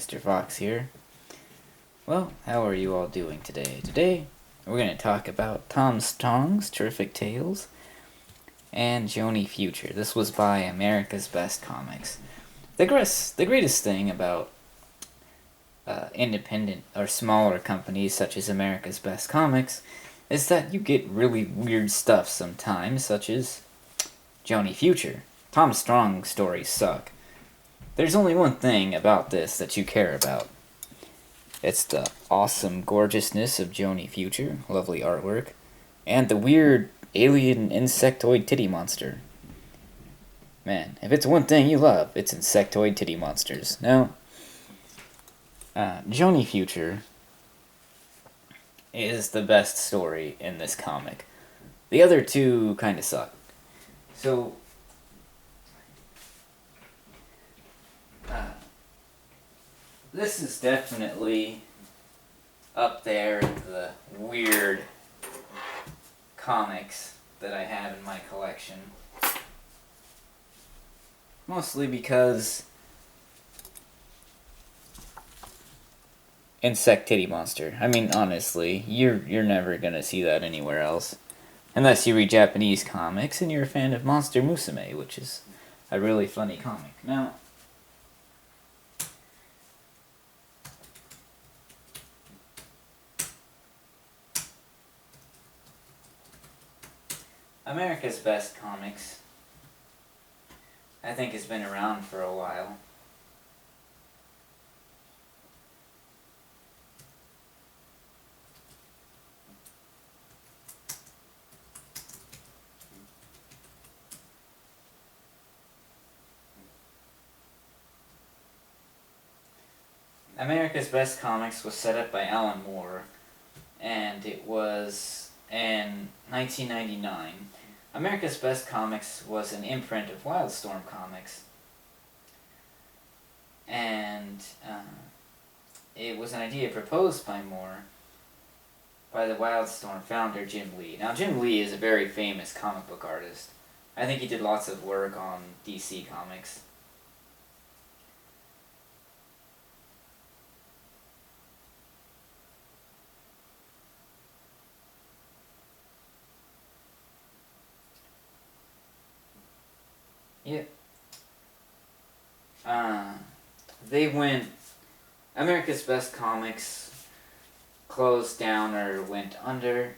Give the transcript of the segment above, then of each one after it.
Mr. Fox here. Well, how are you all doing today? Today, we're going to talk about Tom Strong's Terrific Tales and Jonni Future. This was by America's Best Comics. The greatest thing about independent or smaller companies such as America's Best Comics is that you get really weird stuff sometimes, such as Jonni Future. Tom Strong stories suck. There's only one thing about this that you care about. It's the awesome gorgeousness of Jonni Future, lovely artwork, and the weird alien insectoid titty monster. Man, if it's one thing you love, it's insectoid titty monsters. Now, Jonni Future is the best story in this comic. The other two kind of suck. So, this is definitely up there in the weird comics that I have in my collection. Mostly because insect titty monster. I mean, honestly, you're never gonna see that anywhere else. Unless you read Japanese comics and you're a fan of Monster Musume, which is a really funny comic. Now, America's Best Comics, I think, has been around for a while. America's Best Comics was set up by Alan Moore, and it was in 1999. America's Best Comics was an imprint of Wildstorm Comics, and it was an idea proposed by Moore by the Wildstorm founder Jim Lee. Now, Jim Lee is a very famous comic book artist. I think he did lots of work on DC Comics. Yeah. They went... America's Best Comics closed down or went under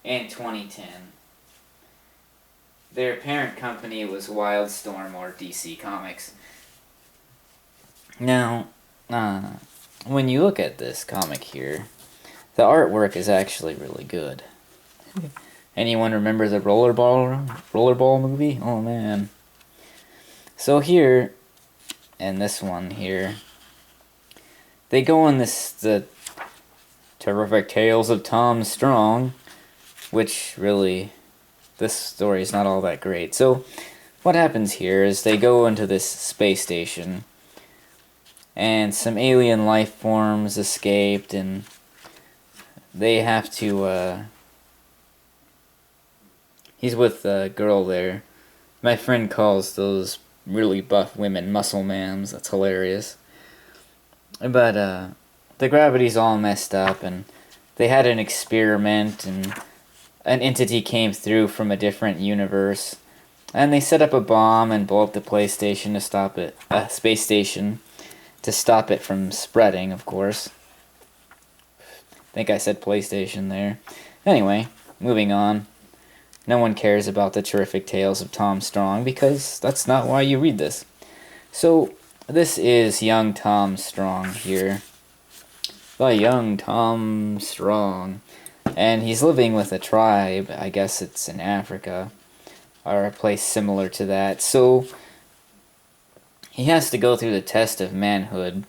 in 2010. Their parent company was Wildstorm or DC Comics. Now, when you look at this comic here, the artwork is actually really good. Anyone remember the Rollerball movie? Oh man. So here, and this one here, they go on the Terrific Tales of Tom Strong, which really, this story is not all that great. So, what happens here is they go into this space station, and some alien life forms escaped, and they have to, he's with a girl there. My friend calls those really buff women muscle mams. That's hilarious. But the gravity's all messed up, and they had an experiment, and an entity came through from a different universe, and they set up a bomb and blow up the PlayStation to stop it, space station, to stop it from spreading, of course. I think I said PlayStation there. Anyway, moving on. No one cares about the Terrific Tales of Tom Strong, because that's not why you read this. So, this is young Tom Strong here. The young Tom Strong. And he's living with a tribe, I guess it's in Africa, or a place similar to that. So, he has to go through the test of manhood,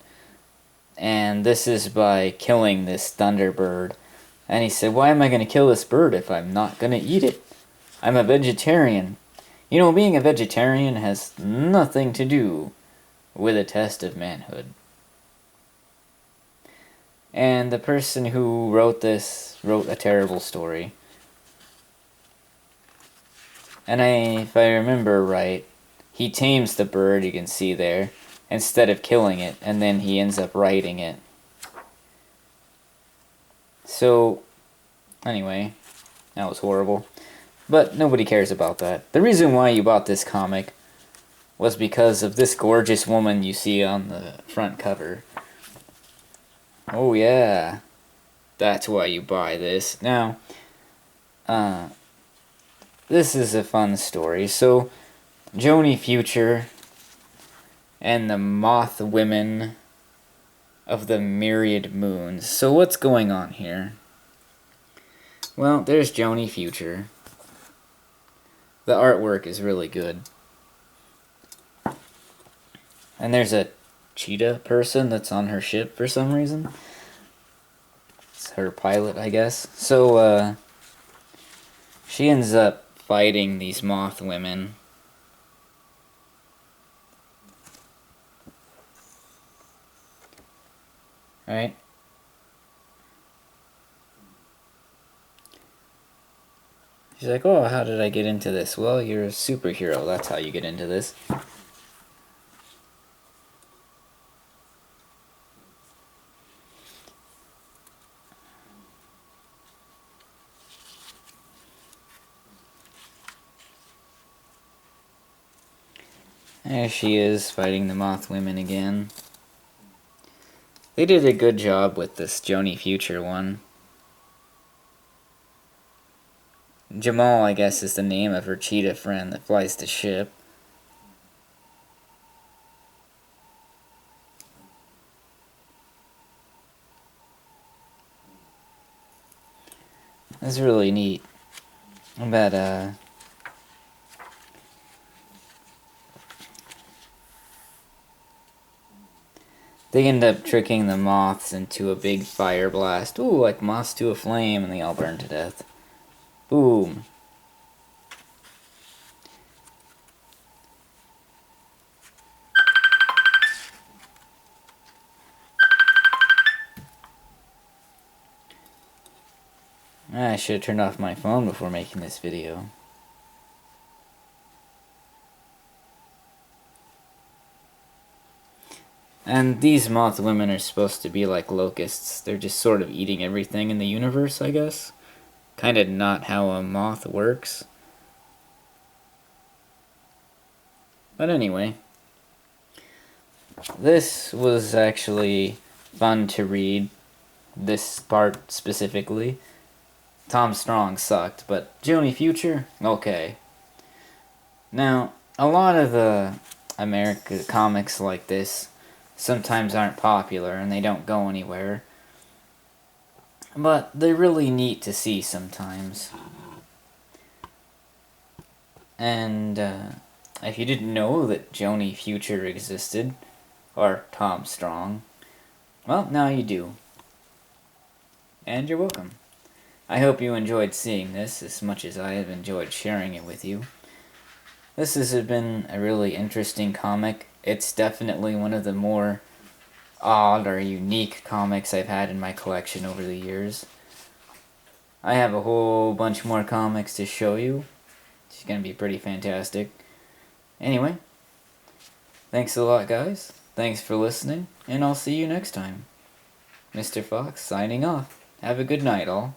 and this is by killing this thunderbird. And he said, why am I going to kill this bird if I'm not going to eat it? I'm a vegetarian. You know, being a vegetarian has nothing to do with a test of manhood. And the person who wrote this wrote a terrible story. And if I remember right, he tames the bird, you can see there. instead of killing it, and then he ends up writing it. So, anyway, that was horrible. But nobody cares about that. The reason why you bought this comic was because of this gorgeous woman you see on the front cover. Oh yeah, that's why you buy this. Now, this is a fun story. So, Jonni Future and the Moth Women of the Myriad Moons. So what's going on here? Well, there's Jonni Future. The artwork is really good. And there's a cheetah person that's on her ship for some reason. It's her pilot, I guess. So, she ends up fighting these moth women. Right? She's like, oh, how did I get into this? Well, you're a superhero. That's how you get into this. There she is, fighting the moth women again. They did a good job with this Jonni Future one. Jamal, I guess, is the name of her cheetah friend that flies the ship. That's really neat. But, they end up tricking the moths into a big fire blast. Ooh, like moths to a flame, and they all burn to death. Boom. I should have turned off my phone before making this video. And these moth women are supposed to be like locusts. They're just sort of eating everything in the universe, I guess. Kind of not how a moth works. But anyway, this was actually fun to read. This part specifically. Tom Strong sucked, but Jonni Future, okay. Now, a lot of the America comics like this sometimes aren't popular and they don't go anywhere. But they're really neat to see sometimes. And if you didn't know that Jonni Future existed, or Tom Strong, well, now you do. And you're welcome. I hope you enjoyed seeing this as much as I have enjoyed sharing it with you. This has been a really interesting comic. It's definitely one of the more odd or unique comics I've had in my collection over the years. I have a whole bunch more comics to show you. It's going to be pretty fantastic. Anyway, thanks a lot, guys. Thanks for listening, and I'll see you next time. Mr. Fox signing off. Have a good night, all.